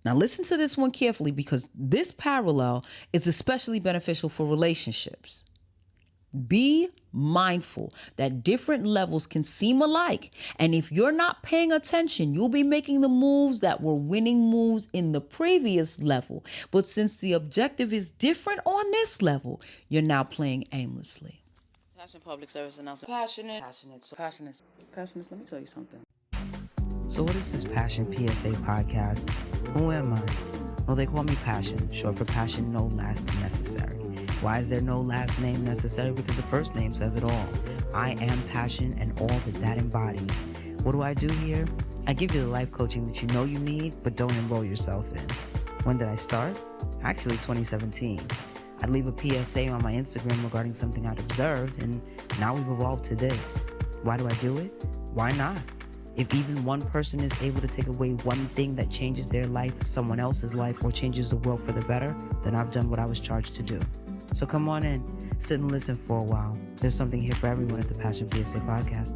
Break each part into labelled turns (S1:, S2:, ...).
S1: Now listen to this one carefully because this parallel is especially beneficial for relationships. Be mindful that different levels can seem alike. And if you're not paying attention, you'll be making the moves that were winning moves in the previous level. But since the objective is different on this level, you're now playing aimlessly. Passion public service announcement. Passionate. Let me tell you something. So what is this Passion PSA podcast? Who am I? Well, they call me Passion, short for passion no last necessary. Why is there no last name necessary? Because the first name says it all. I am passion and all that embodies. What do I do here? I give you the life coaching that you know you need, but don't enroll yourself in. When did I start? Actually, 2017. I'd leave a PSA on my Instagram regarding something I'd observed, and now we've evolved to this. Why do I do it? Why not? If even one person is able to take away one thing that changes their life, someone else's life, or changes the world for the better, then I've done what I was charged to do. So come on in, sit and listen for a while. There's something here for everyone at the Passion PSA podcast.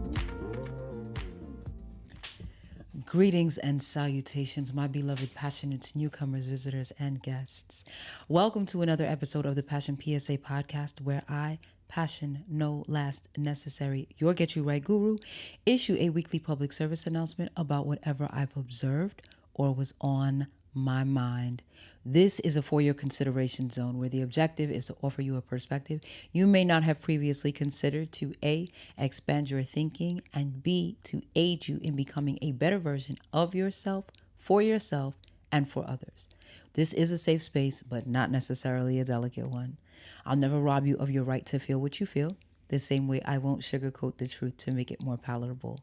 S1: Greetings and salutations, my beloved passionate newcomers, visitors, and guests. Welcome to another episode of the Passion PSA podcast, where I, passion no last necessary, your Get You Right guru, issue a weekly public service announcement about whatever I've observed or was on my mind. This is a for your consideration zone where the objective is to offer you a perspective you may not have previously considered to A, expand your thinking, and B, to aid you in becoming a better version of yourself, and for others. This is a safe space, but not necessarily a delicate one. I'll never rob you of your right to feel what you feel, the same way I won't sugarcoat the truth to make it more palatable.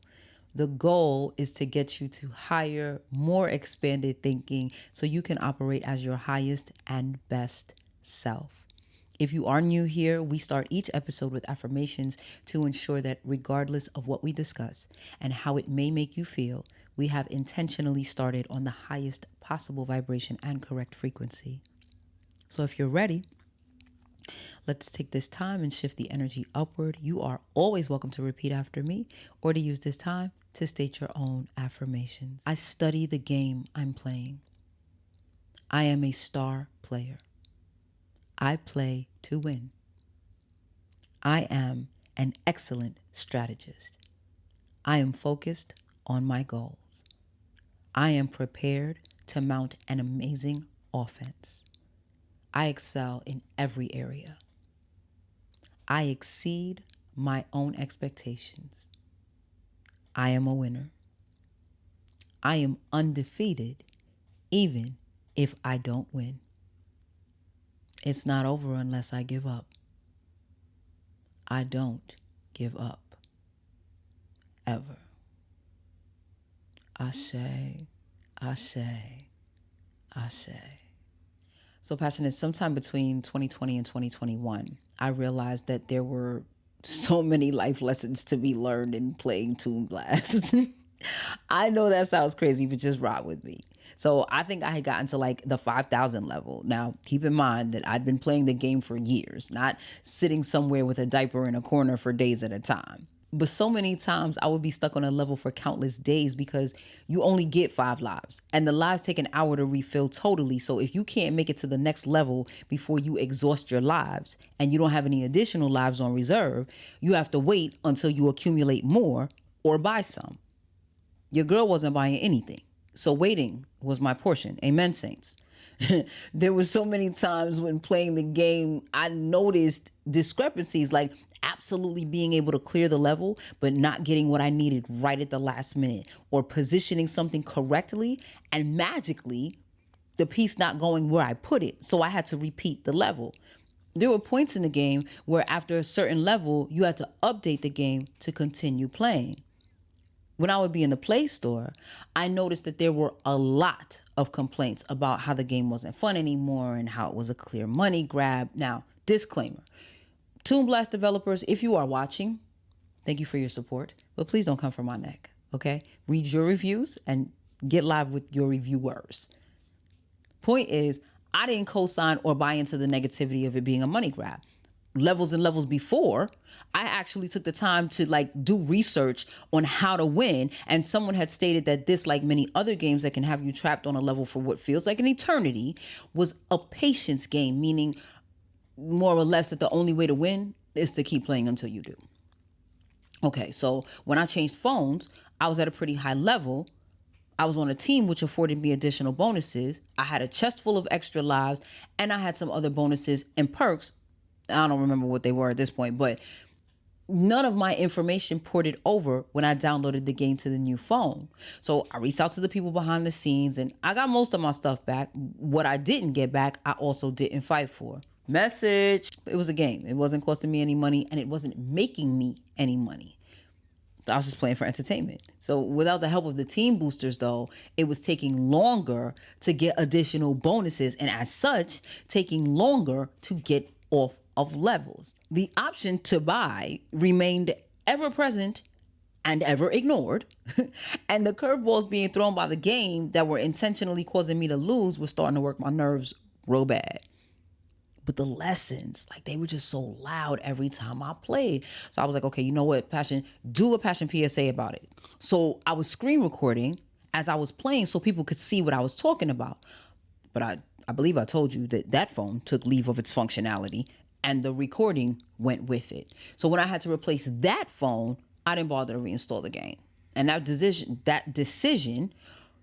S1: The goal is to get you to higher, more expanded thinking so you can operate as your highest and best self. If you are new here, we start each episode with affirmations to ensure that regardless of what we discuss and how it may make you feel, we have intentionally started on the highest possible vibration and correct frequency. So if you're ready, let's take this time and shift the energy upward. You are always welcome to repeat after me or to use this time to state your own affirmations. I study the game I'm playing. I am a star player. I play to win. I am an excellent strategist. I am focused on my goals. I am prepared to mount an amazing offense. I excel in every area. I exceed my own expectations. I am a winner. I am undefeated even if I don't win. It's not over unless I give up. I don't give up. Ever. Ashe, ashe, ashe. So passionate, sometime between 2020 and 2021, I realized that there were so many life lessons to be learned in playing Toon Blast. I know that sounds crazy, but just rock with me. So I think I had gotten to like the 5,000 level. Now, keep in mind that I'd been playing the game for years, not sitting somewhere with a diaper in a corner for days at a time. But so many times I would be stuck on a level for countless days because you only get 5 lives and the lives take an hour to refill totally. So if you can't make it to the next level before you exhaust your lives and you don't have any additional lives on reserve, you have to wait until you accumulate more or buy some. Your girl wasn't buying anything. So waiting was my portion. Amen, saints. There were so many times when playing the game, I noticed discrepancies, like absolutely being able to clear the level, but not getting what I needed right at the last minute, or positioning something correctly and magically the piece not going where I put it. So I had to repeat the level. There were points in the game where after a certain level, you had to update the game to continue playing. When I would be in the Play Store, I noticed that there were a lot of complaints about how the game wasn't fun anymore and how it was a clear money grab. Now, disclaimer, Toon Blast developers, if you are watching, thank you for your support, but please don't come for my neck, okay? Read your reviews and get live with your reviewers. Point is, I didn't co-sign or buy into the negativity of it being a money grab. levels and levels before, I actually took the time to like do research on how to win. And someone had stated that this, like many other games that can have you trapped on a level for what feels like an eternity, was a patience game, meaning more or less that the only way to win is to keep playing until you do. Okay, so when I changed phones, I was at a pretty high level. I was on a team which afforded me additional bonuses. I had a chest full of extra lives, and I had some other bonuses and perks. I don't remember what they were at this point, but none of my information ported over when I downloaded the game to the new phone. So I reached out to the people behind the scenes and I got most of my stuff back. What I didn't get back, I also didn't fight for. Message. It was a game. It wasn't costing me any money and it wasn't making me any money. I was just playing for entertainment. So without the help of the team boosters, though, it was taking longer to get additional bonuses and as such, taking longer to get off of levels. The option to buy remained ever present and ever ignored. And the curveballs being thrown by the game that were intentionally causing me to lose was starting to work my nerves real bad. But the lessons, like they were just so loud every time I played. So I was like, okay, you know what, Passion, do a Passion PSA about it. So I was screen recording as I was playing so people could see what I was talking about. But I believe I told you that that phone took leave of its functionality and the recording went with it. So when I had to replace that phone, I didn't bother to reinstall the game. And that decision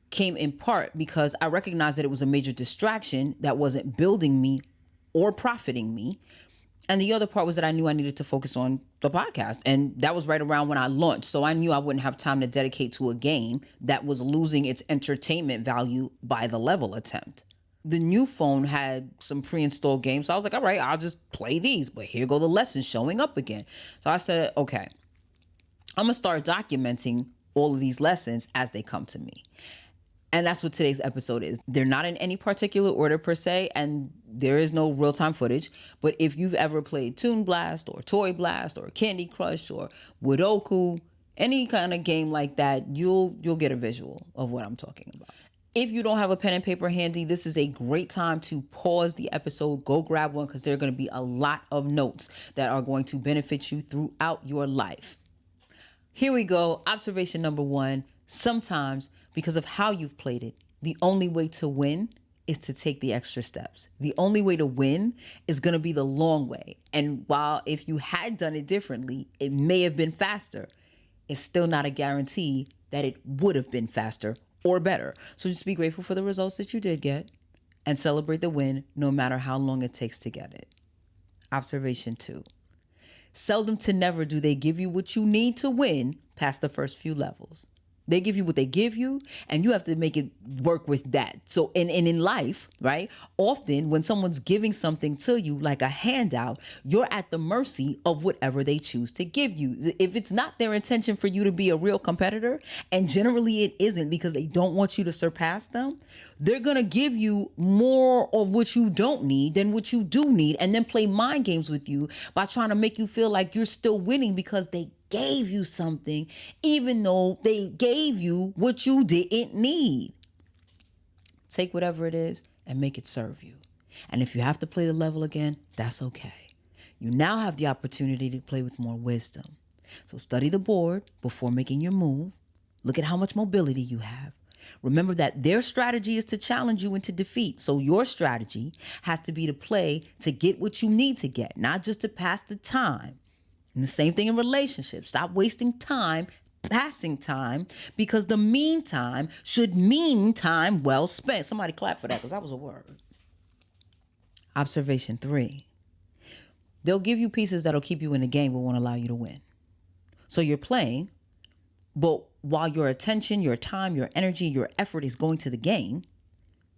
S1: came in part because I recognized that it was a major distraction that wasn't building me or profiting me. And the other part was that I knew I needed to focus on the podcast. And that was right around when I launched. So I knew I wouldn't have time to dedicate to a game that was losing its entertainment value by the level attempt. The new phone had some pre-installed games. So I was like, all right, I'll just play these. But here go the lessons showing up again. So I said, okay, I'm going to start documenting all of these lessons as they come to me. And that's what today's episode is. They're not in any particular order per se, and there is no real-time footage. But if you've ever played Toon Blast or Toy Blast or Candy Crush or Woodoku, any kind of game like that, you'll get a visual of what I'm talking about. If you don't have a pen and paper handy, this is a great time to pause the episode, go grab one, because there are going to be a lot of notes that are going to benefit you throughout your life. Here we go. Observation number 1. Sometimes, because of how you've played it, the only way to win is to take the extra steps. The only way to win is going to be the long way. And while if you had done it differently, it may have been faster, it's still not a guarantee that it would have been faster or better. So just be grateful for the results that you did get and celebrate the win no matter how long it takes to get it. Observation 2. Seldom to never do they give you what you need to win past the first few levels. They give you what they give you, and you have to make it work with that. So, and in life, right, often when someone's giving something to you, like a handout, you're at the mercy of whatever they choose to give you. If it's not their intention for you to be a real competitor, and generally it isn't because they don't want you to surpass them, they're going to give you more of what you don't need than what you do need, and then play mind games with you by trying to make you feel like you're still winning because they gave you something, even though they gave you what you didn't need. Take whatever it is and make it serve you. And if you have to play the level again, that's okay. You now have the opportunity to play with more wisdom. So study the board before making your move. Look at how much mobility you have. Remember that their strategy is to challenge you into defeat. So your strategy has to be to play to get what you need to get, not just to pass the time. And the same thing in relationships. Stop wasting time, passing time, because the meantime should mean time well spent. Somebody clap for that, because that was a word. Observation 3. They'll give you pieces that'll keep you in the game but won't allow you to win. So you're playing, but while your attention, your time, your energy, your effort is going to the game,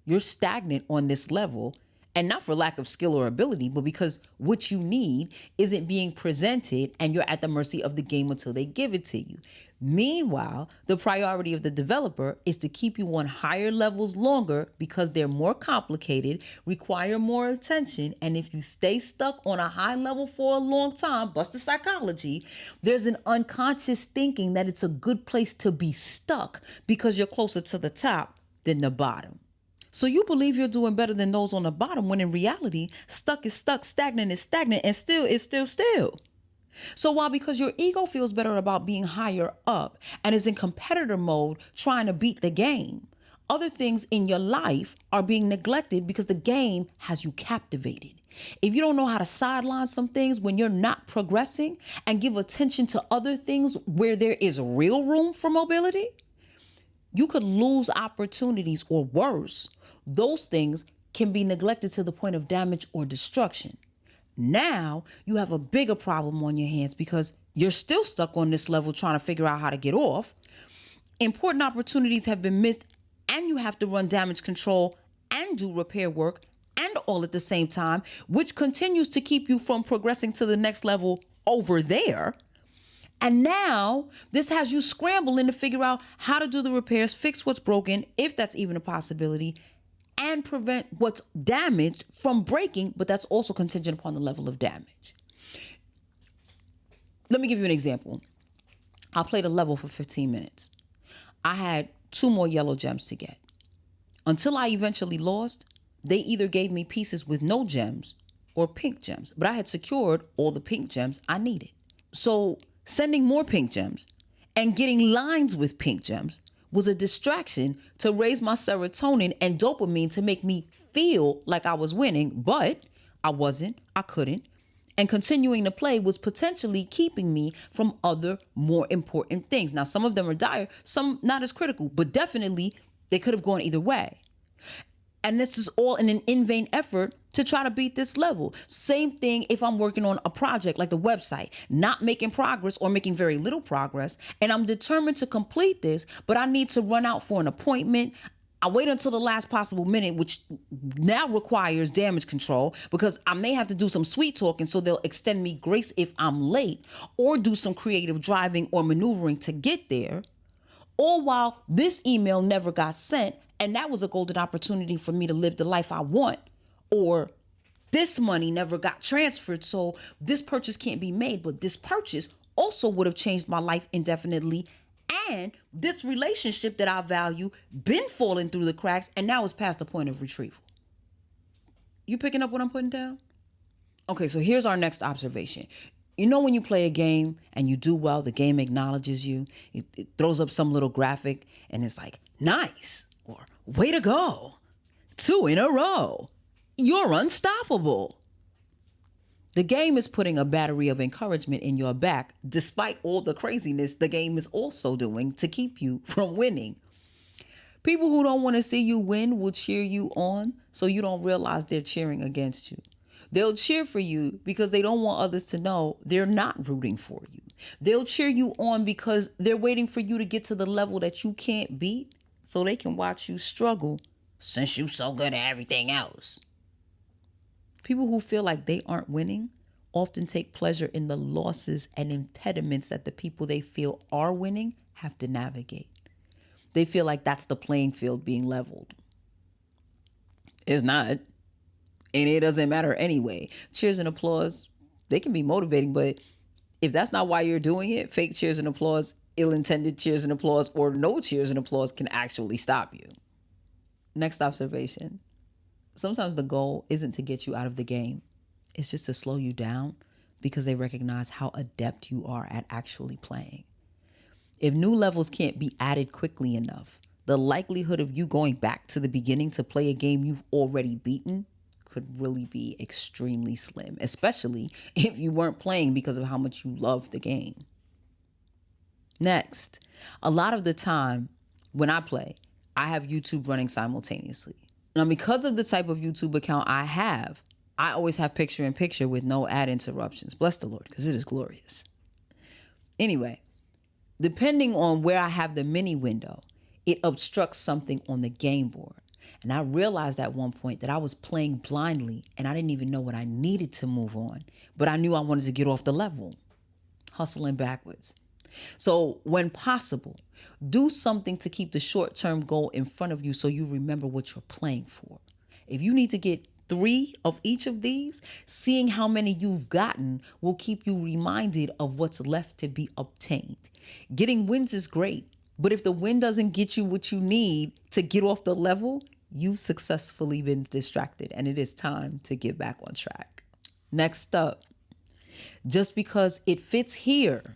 S1: you're stagnant on this level. And not for lack of skill or ability, but because what you need isn't being presented and you're at the mercy of the game until they give it to you. Meanwhile, the priority of the developer is to keep you on higher levels longer because they're more complicated, require more attention. And if you stay stuck on a high level for a long time, bust the psychology, there's an unconscious thinking that it's a good place to be stuck because you're closer to the top than the bottom. So you believe you're doing better than those on the bottom when in reality, stuck is stuck, stagnant is stagnant, and still is still. So while because your ego feels better about being higher up and is in competitor mode trying to beat the game, other things in your life are being neglected because the game has you captivated. If you don't know how to sideline some things when you're not progressing and give attention to other things where there is real room for mobility, you could lose opportunities, or worse, those things can be neglected to the point of damage or destruction. Now you have a bigger problem on your hands because you're still stuck on this level trying to figure out how to get off. Important opportunities have been missed, and you have to run damage control and do repair work and all at the same time, which continues to keep you from progressing to the next level over there. And now this has you scrambling to figure out how to do the repairs, fix what's broken, if that's even a possibility, and prevent what's damaged from breaking, but that's also contingent upon the level of damage. Let me give you an example. I played a level for 15 minutes. I had 2 more yellow gems to get. Until I eventually lost, they either gave me pieces with no gems or pink gems, but I had secured all the pink gems I needed. So sending more pink gems and getting lines with pink gems was a distraction to raise my serotonin and dopamine to make me feel like I was winning, but I wasn't, I couldn't. And continuing to play was potentially keeping me from other more important things. Now, some of them are dire, some not as critical, but definitely they could have gone either way. And this is all in an in-vain effort to try to beat this level. Same thing if I'm working on a project like the website, not making progress or making very little progress, and I'm determined to complete this, but I need to run out for an appointment. I wait until the last possible minute, which now requires damage control because I may have to do some sweet talking so they'll extend me grace if I'm late, or do some creative driving or maneuvering to get there. All while this email never got sent, and that was a golden opportunity for me to live the life I want. Or this money never got transferred, so this purchase can't be made, but this purchase also would have changed my life indefinitely. And this relationship that I value been falling through the cracks, and now is past the point of retrieval. You picking up what I'm putting down? Okay, so here's our next observation. You know when you play a game and you do well, the game acknowledges you. It throws up some little graphic and it's like, nice, or way to go, 2 in a row, you're unstoppable. The game is putting a battery of encouragement in your back, despite all the craziness the game is also doing to keep you from winning. People who don't want to see you win will cheer you on so you don't realize they're cheering against you. They'll cheer for you because they don't want others to know they're not rooting for you. They'll cheer you on because they're waiting for you to get to the level that you can't beat so they can watch you struggle since you're so good at everything else. People who feel like they aren't winning often take pleasure in the losses and impediments that the people they feel are winning have to navigate. They feel like that's the playing field being leveled. It's not. And it doesn't matter anyway. Cheers and applause, they can be motivating, but if that's not why you're doing it, fake cheers and applause, ill-intended cheers and applause, or no cheers and applause can actually stop you. Next observation. Sometimes the goal isn't to get you out of the game. It's just to slow you down because they recognize how adept you are at actually playing. If new levels can't be added quickly enough, the likelihood of you going back to the beginning to play a game you've already beaten could really be extremely slim, especially if you weren't playing because of how much you love the game. Next, a lot of the time when I play, I have YouTube running simultaneously. Now, because of the type of YouTube account I have, I always have picture-in-picture with no ad interruptions. Bless the Lord, because it is glorious. Anyway, depending on where I have the mini window, it obstructs something on the game board. And I realized at one point that I was playing blindly and I didn't even know what I needed to move on, but I knew I wanted to get off the level, hustling backwards. So when possible, do something to keep the short-term goal in front of you so you remember what you're playing for. If you need to get 3 of each of these, seeing how many you've gotten will keep you reminded of what's left to be obtained. Getting wins is great, but if the win doesn't get you what you need to get off the level, you've successfully been distracted and it is time to get back on track. Next up, just because it fits here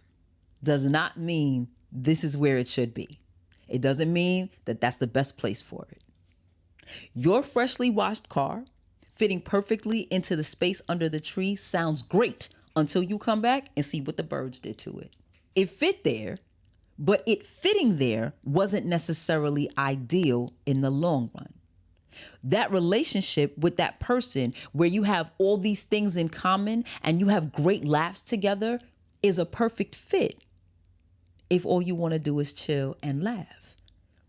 S1: does not mean this is where it should be. It doesn't mean that that's the best place for it. Your freshly washed car fitting perfectly into the space under the tree sounds great until you come back and see what the birds did to it. It fit there, but it fitting there wasn't necessarily ideal in the long run. That relationship with that person where you have all these things in common and you have great laughs together is a perfect fit if all you want to do is chill and laugh.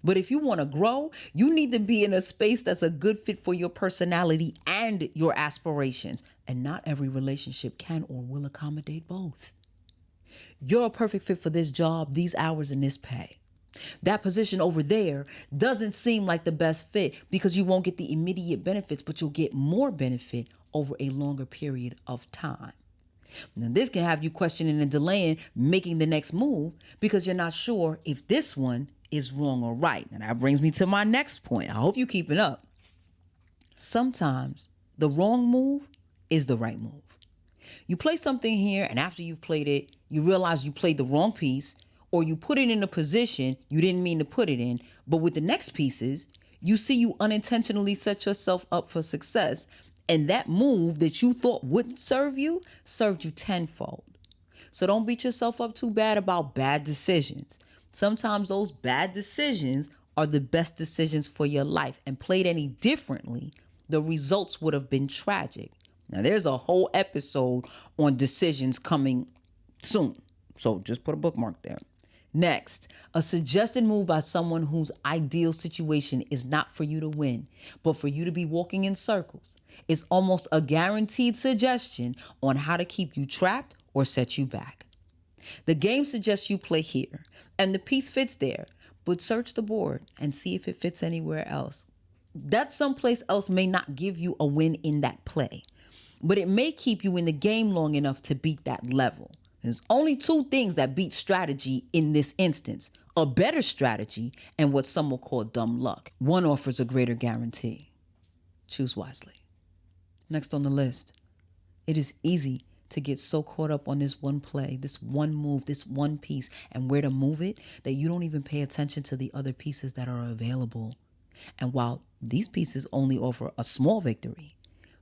S1: But if you want to grow, you need to be in a space that's a good fit for your personality and your aspirations. And not every relationship can or will accommodate both. You're a perfect fit for this job, these hours, and this pay. That position over there doesn't seem like the best fit because you won't get the immediate benefits, but you'll get more benefit over a longer period of time. Now, this can have you questioning and delaying making the next move because you're not sure if this one is wrong or right. And that brings me to my next point. I hope you're keeping up. Sometimes the wrong move is the right move. You play something here, and after you've played it, you realize you played the wrong piece, or you put it in a position you didn't mean to put it in. But with the next pieces, you see you unintentionally set yourself up for success. And that move that you thought wouldn't serve you served you tenfold. So don't beat yourself up too bad about bad decisions. Sometimes those bad decisions are the best decisions for your life, and played any differently, the results would have been tragic. Now, there's a whole episode on decisions coming soon, so just put a bookmark there. Next, a suggested move by someone whose ideal situation is not for you to win, but for you to be walking in circles, is almost a guaranteed suggestion on how to keep you trapped or set you back. The game suggests you play here, and the piece fits there, but search the board and see if it fits anywhere else. That someplace else may not give you a win in that play, but it may keep you in the game long enough to beat that level. There's only two things that beat strategy in this instance: a better strategy and what some will call dumb luck. One offers a greater guarantee. Choose wisely. Next on the list, it is easy to get so caught up on this one play, this one move, this one piece, and where to move it, that you don't even pay attention to the other pieces that are available. And while these pieces only offer a small victory,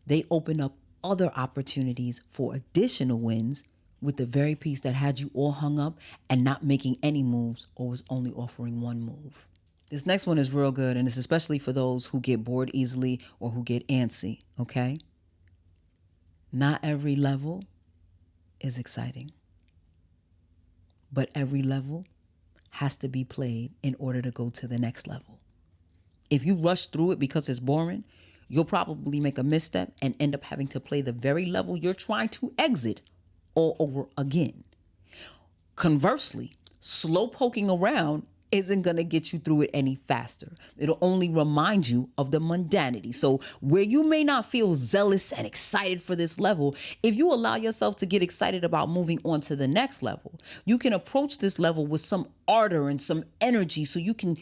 S1: they open up other opportunities for additional wins with the very piece that had you all hung up and not making any moves, or was only offering one move. This next one is real good, and it's especially for those who get bored easily or who get antsy, okay? Not every level is exciting, but every level has to be played in order to go to the next level. If you rush through it because it's boring, you'll probably make a misstep and end up having to play the very level you're trying to exit all over again. Conversely, slow poking around isn't going to get you through it any faster. It'll only remind you of the mundanity. So where you may not feel zealous and excited for this level, if you allow yourself to get excited about moving on to the next level, you can approach this level with some ardor and some energy so you can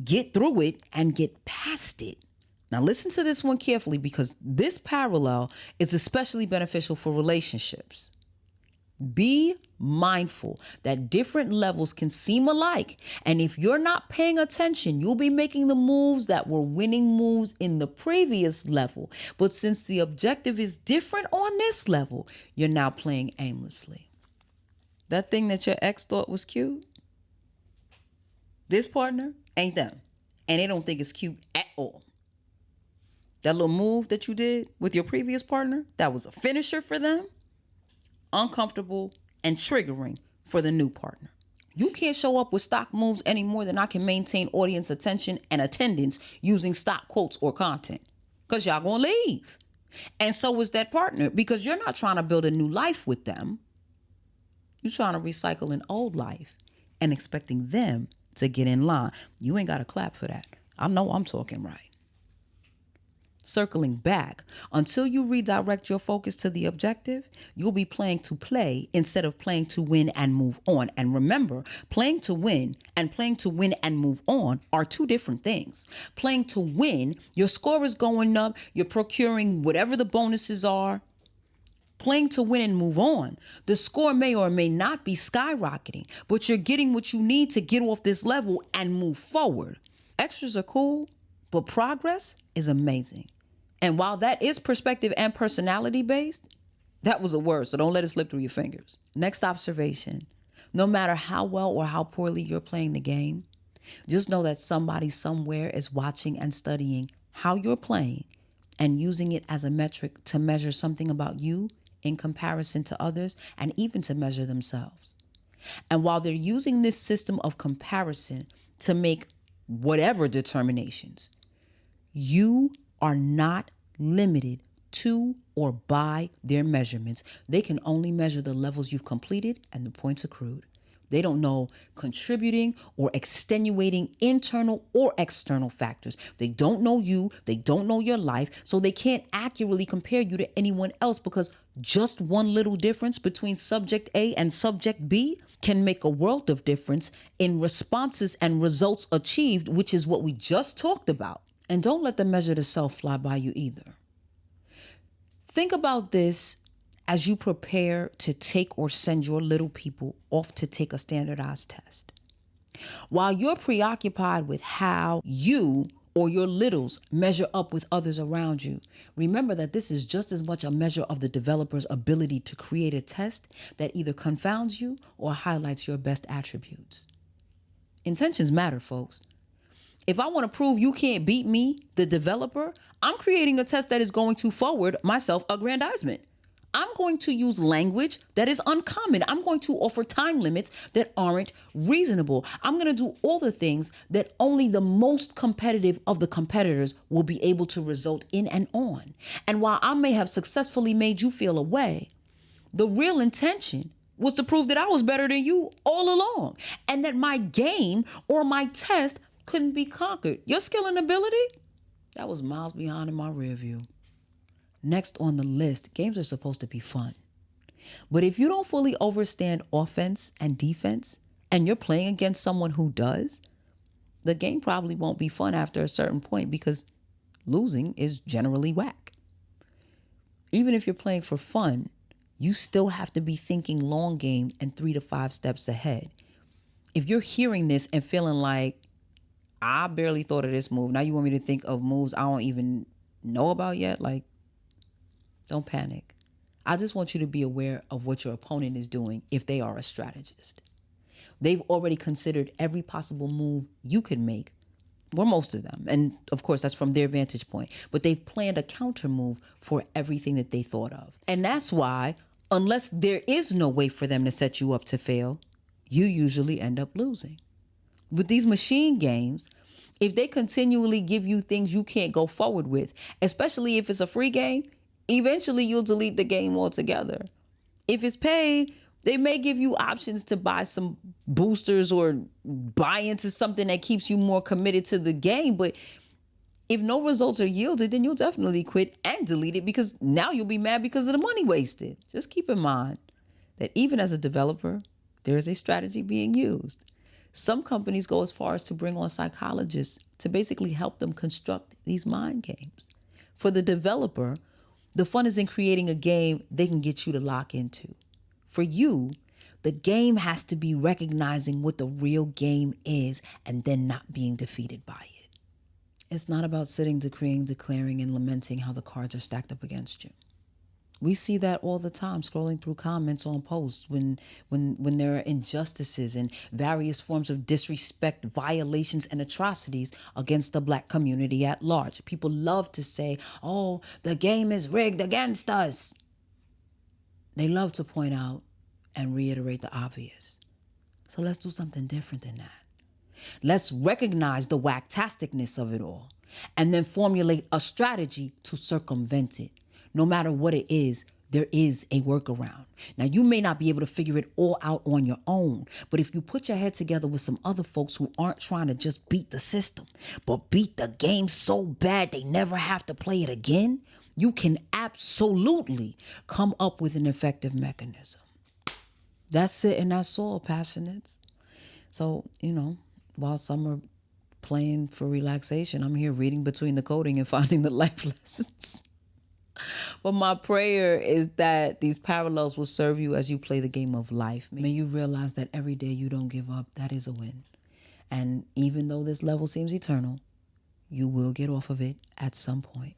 S1: get through it and get past it. Now listen to this one carefully, because this parallel is especially beneficial for relationships. Be mindful that different levels can seem alike, and if you're not paying attention, you'll be making the moves that were winning moves in the previous level. But since the objective is different on this level, you're now playing aimlessly. That thing that your ex thought was cute, this partner ain't them, and they don't think it's cute at all. That little move that you did with your previous partner, that was a finisher for them, uncomfortable and triggering for the new partner. You can't show up with stock moves any more than I can maintain audience attention and attendance using stock quotes or content, because y'all gonna leave. And so is that partner, because you're not trying to build a new life with them. You're trying to recycle an old life and expecting them to get in line. You ain't got to clap for that. I know I'm talking right. Circling back, until you redirect your focus to the objective, you'll be playing to play instead of playing to win and move on. And remember, playing to win and move on are two different things. Playing to win, your score is going up, you're procuring whatever the bonuses are. Playing to win and move on, the score may or may not be skyrocketing, but you're getting what you need to get off this level and move forward. Extras are cool, but progress is amazing. And while that is perspective and personality based, that was a word, so don't let it slip through your fingers. Next observation. No matter how well or how poorly you're playing the game, just know that somebody somewhere is watching and studying how you're playing and using it as a metric to measure something about you in comparison to others and even to measure themselves. And while they're using this system of comparison to make whatever determinations, you are not limited to or by their measurements. They can only measure the levels you've completed and the points accrued. They don't know contributing or extenuating internal or external factors. They don't know you. They don't know your life. So they can't accurately compare you to anyone else, because just one little difference between subject A and subject B can make a world of difference in responses and results achieved, which is what we just talked about. And don't let the measure to self fly by you either. Think about this as you prepare to take or send your little people off to take a standardized test. While you're preoccupied with how you or your littles measure up with others around you, remember that this is just as much a measure of the developer's ability to create a test that either confounds you or highlights your best attributes. Intentions matter, folks. If I want to prove you can't beat me, the developer, I'm creating a test that is going to forward my self-aggrandizement. I'm going to use language that is uncommon. I'm going to offer time limits that aren't reasonable. I'm going to do all the things that only the most competitive of the competitors will be able to result in and on. And while I may have successfully made you feel away, the real intention was to prove that I was better than you all along, and that my game or my test couldn't be conquered. Your skill and ability, that was miles behind in my rear view. Next on the list, games are supposed to be fun. But if you don't fully understand offense and defense, and you're playing against someone who does, the game probably won't be fun after a certain point, because losing is generally whack. Even if you're playing for fun, you still have to be thinking long game and 3 to 5 steps ahead. If you're hearing this and feeling like, I barely thought of this move, now you want me to think of moves I don't even know about yet? Like, don't panic. I just want you to be aware of what your opponent is doing if they are a strategist. They've already considered every possible move you could make, or most of them. And of course, that's from their vantage point. But they've planned a counter move for everything that they thought of. And that's why, unless there is no way for them to set you up to fail, you usually end up losing. With these machine games, if they continually give you things you can't go forward with, especially if it's a free game, eventually you'll delete the game altogether. If it's paid, they may give you options to buy some boosters or buy into something that keeps you more committed to the game. But if no results are yielded, then you'll definitely quit and delete it, because now you'll be mad because of the money wasted. Just keep in mind that even as a developer, there is a strategy being used. Some companies go as far as to bring on psychologists to basically help them construct these mind games. For the developer, the fun is in creating a game they can get you to lock into. For you, the game has to be recognizing what the real game is and then not being defeated by it. It's not about sitting, decreeing, declaring, and lamenting how the cards are stacked up against you. We see that all the time scrolling through comments on posts when there are injustices and various forms of disrespect, violations, and atrocities against the Black community at large. People love to say, oh, the game is rigged against us. They love to point out and reiterate the obvious. So let's do something different than that. Let's recognize the whacktasticness of it all and then formulate a strategy to circumvent it. No matter what it is, there is a workaround. Now, you may not be able to figure it all out on your own, but if you put your head together with some other folks who aren't trying to just beat the system, but beat the game so bad they never have to play it again, you can absolutely come up with an effective mechanism. That's it, and that's all, passionates. So, while some are playing for relaxation, I'm here reading between the coding and finding the life lessons. But my prayer is that these parallels will serve you as you play the game of life. May you realize that every day you don't give up, that is a win. And even though this level seems eternal, you will get off of it at some point.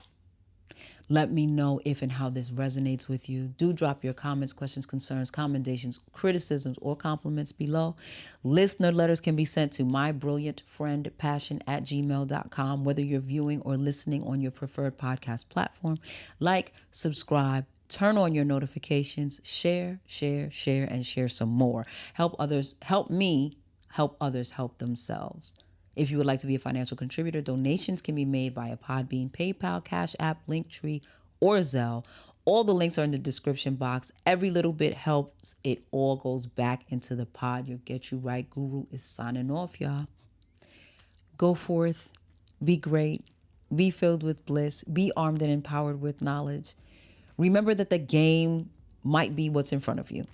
S1: Let me know if and how this resonates with you. Do drop your comments, questions, concerns, commendations, criticisms, or compliments below. Listener letters can be sent to mybrilliantfriendpassion@gmail.com, whether you're viewing or listening on your preferred podcast platform. Like, subscribe, turn on your notifications, share, and share some more. Help me help others help themselves. If you would like to be a financial contributor, donations can be made via Podbean, PayPal, Cash App, Linktree, or Zelle. All the links are in the description box. Every little bit helps. It all goes back into the pod. Your Get You Right Guru is signing off, y'all. Go forth, be great, be filled with bliss, be armed and empowered with knowledge. Remember that the game might be what's in front of you,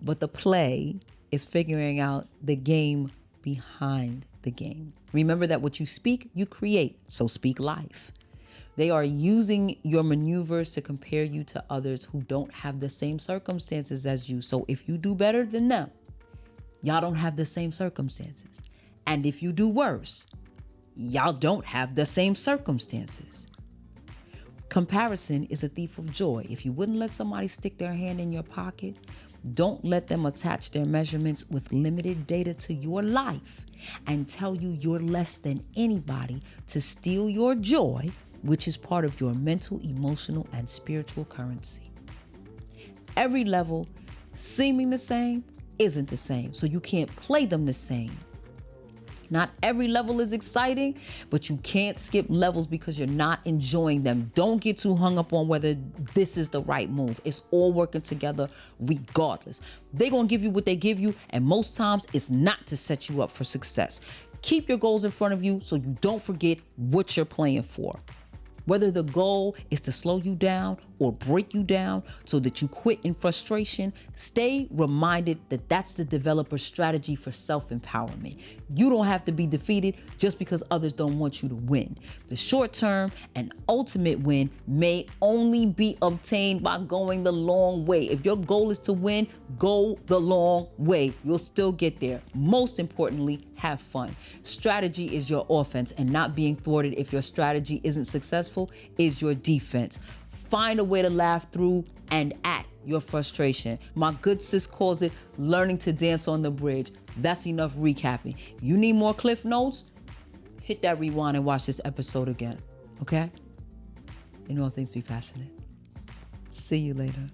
S1: but the play is figuring out the game behind the game. Remember that what you speak, you create. So speak life. They are using your maneuvers to compare you to others who don't have the same circumstances as you. So if you do better than them, y'all don't have the same circumstances. And if you do worse, y'all don't have the same circumstances. Comparison is a thief of joy. If you wouldn't let somebody stick their hand in your pocket, don't let them attach their measurements with limited data to your life and tell you you're less than anybody to steal your joy, which is part of your mental, emotional, and spiritual currency. Every level seeming the same isn't the same, so you can't play them the same. Not every level is exciting, but you can't skip levels because you're not enjoying them. Don't get too hung up on whether this is the right move. It's all working together regardless. They're going to give you what they give you, and most times it's not to set you up for success. Keep your goals in front of you so you don't forget what you're playing for. Whether the goal is to slow you down or break you down so that you quit in frustration, stay reminded that that's the developer's strategy for self-empowerment. You don't have to be defeated just because others don't want you to win. The short-term and ultimate win may only be obtained by going the long way. If your goal is to win, go the long way. You'll still get there. Most importantly, have fun. Strategy is your offense, and not being thwarted if your strategy isn't successful is your defense. Find a way to laugh through and at your frustration. My good sis calls it learning to dance on the bridge. That's enough recapping. You need more cliff notes? Hit that rewind and watch this episode again. Okay? In all things, be passionate. See you later.